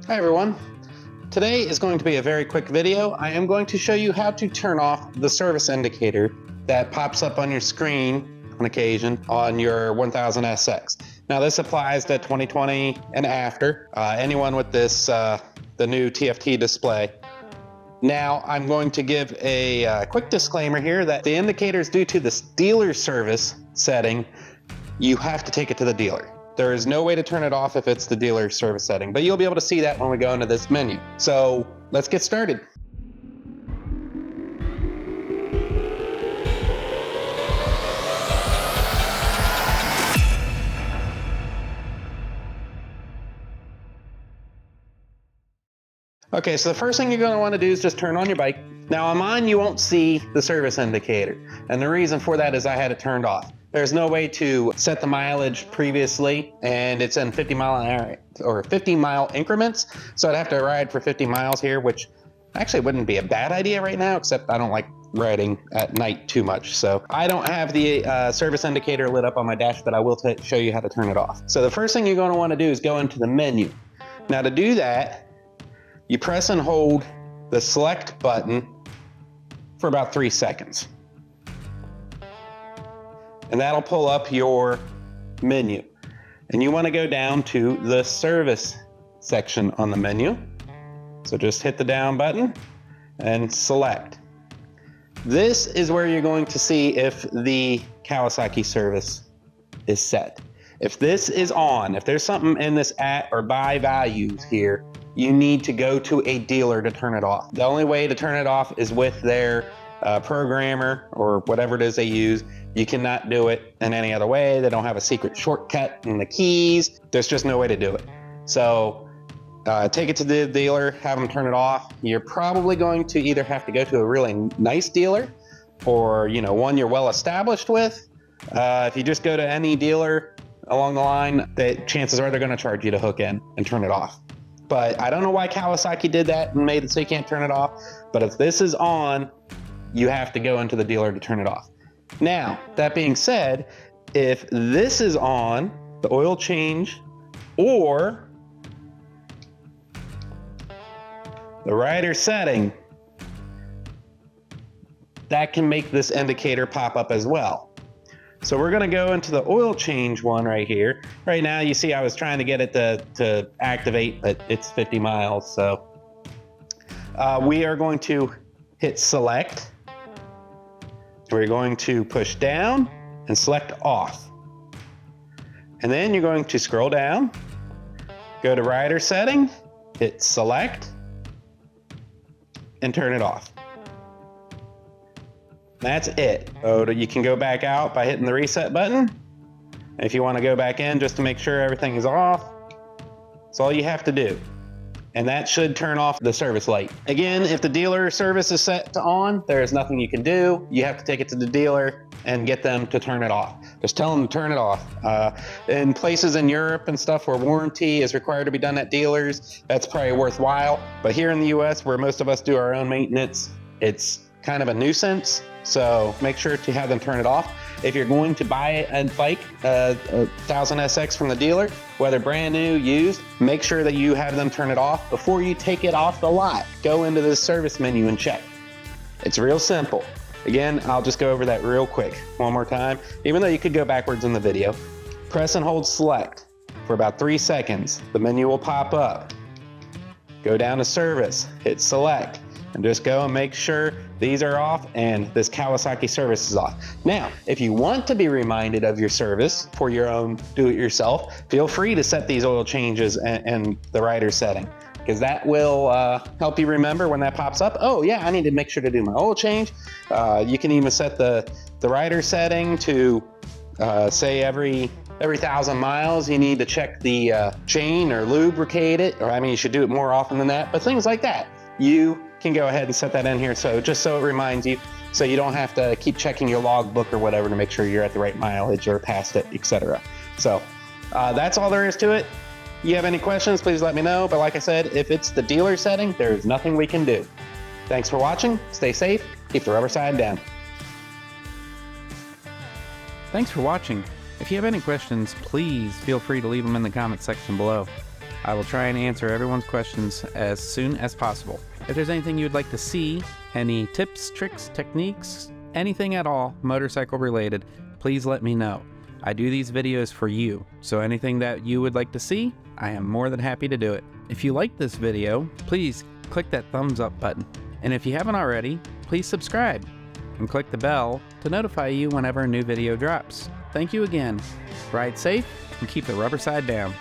Hi everyone. Today is going to be a very quick video. I am going to show you how to turn off the service indicator that pops up on your screen on occasion on your 1000SX. Now this applies to 2020 and after, anyone with this, the new TFT display. Now I'm going to give a quick disclaimer here that the indicators due to this dealer service setting, you have to take it to the dealer. There is no way to turn it off if it's the dealer service setting, but you'll be able to see that when we go into this menu. So let's get started. Okay, so the first thing you're going to want to do is just turn on your bike. Now on mine, you won't see the service indicator. And the reason for that is I had it turned off. There's no way to set the mileage previously, and it's in 50 mile an hour or 50 mile increments. So I'd have to ride for 50 miles here, which actually wouldn't be a bad idea right now, except I don't like riding at night too much. So I don't have the service indicator lit up on my dash, but I will show you how to turn it off. So the first thing you're going to want to do is go into the menu. Now to do that, you press and hold the select button for about 3 seconds. And that'll pull up your menu. And you want to go down to the service section on the menu. So just hit the down button and select. This is where you're going to see if the Kawasaki service is set. If this is on, if there's something in this at or buy values here, you need to go to a dealer to turn it off. The only way to turn it off is with their programmer or whatever it is they use. You cannot do it in any other way. They don't have a secret shortcut in the keys. There's just no way to do it. So take it to the dealer, have them turn it off. You're probably going to either have to go to a really nice dealer or one you're well established with. If you just go to any dealer along the line, chances are they're going to charge you to hook in and turn it off. But I don't know why Kawasaki did that and made it so you can't turn it off. But if this is on, you have to go into the dealer to turn it off. Now, that being said, if this is on, the oil change or the rider setting, that can make this indicator pop up as well. So we're going to go into the oil change one right here. Right now, you see I was trying to get it to activate, but it's 50 miles. So we are going to hit select. We're going to push down and select off. And then you're going to scroll down, go to rider setting, hit select, and turn it off. That's it. So you can go back out by hitting the reset button. If you want to go back in just to make sure everything is off, that's all you have to do. And that should turn off the service light. Again, if the dealer service is set to on, there is nothing you can do. You have to take it to the dealer and get them to turn it off. Just tell them to turn it off. In places in Europe and stuff where warranty is required to be done at dealers, that's probably worthwhile. But here in the US, where most of us do our own maintenance, it's kind of a nuisance. So make sure to have them turn it off. If you're going to buy a bike, a 1000SX from the dealer, whether brand new, used, make sure that you have them turn it off before you take it off the lot. Go into the service menu and check. It's real simple. Again, I'll just go over that real quick one more time, even though you could go backwards in the video. Press and hold select for about 3 seconds. The menu will pop up. Go down to service, hit select, and just go and make sure these are off and this Kawasaki service is off. Now, if you want to be reminded of your service for your own do-it-yourself, feel free to set these oil changes and the rider setting, because that will help you remember when that pops up. Oh yeah, I need to make sure to do my oil change. You can even set the rider setting to say every 1,000 miles you need to check the chain or lubricate it, or I mean you should do it more often than that, but things like that. You can go ahead and set that in here, so just so it reminds you, so you don't have to keep checking your logbook or whatever to make sure you're at the right mileage or past it, etc. So that's all there is to it. You have any questions, please let me know. But like I said, if it's the dealer setting, there's nothing we can do. Thanks for watching. Stay safe. Keep the rubber side down. Thanks for watching. If you have any questions, please feel free to leave them in the comment section below. I will try and answer everyone's questions as soon as possible. If there's anything you'd like to see, any tips, tricks, techniques, anything at all motorcycle related, please let me know. I do these videos for you, so anything that you would like to see, I am more than happy to do it. If you like this video, please click that thumbs up button. And if you haven't already, please subscribe and click the bell to notify you whenever a new video drops. Thank you again. Ride safe and keep the rubber side down.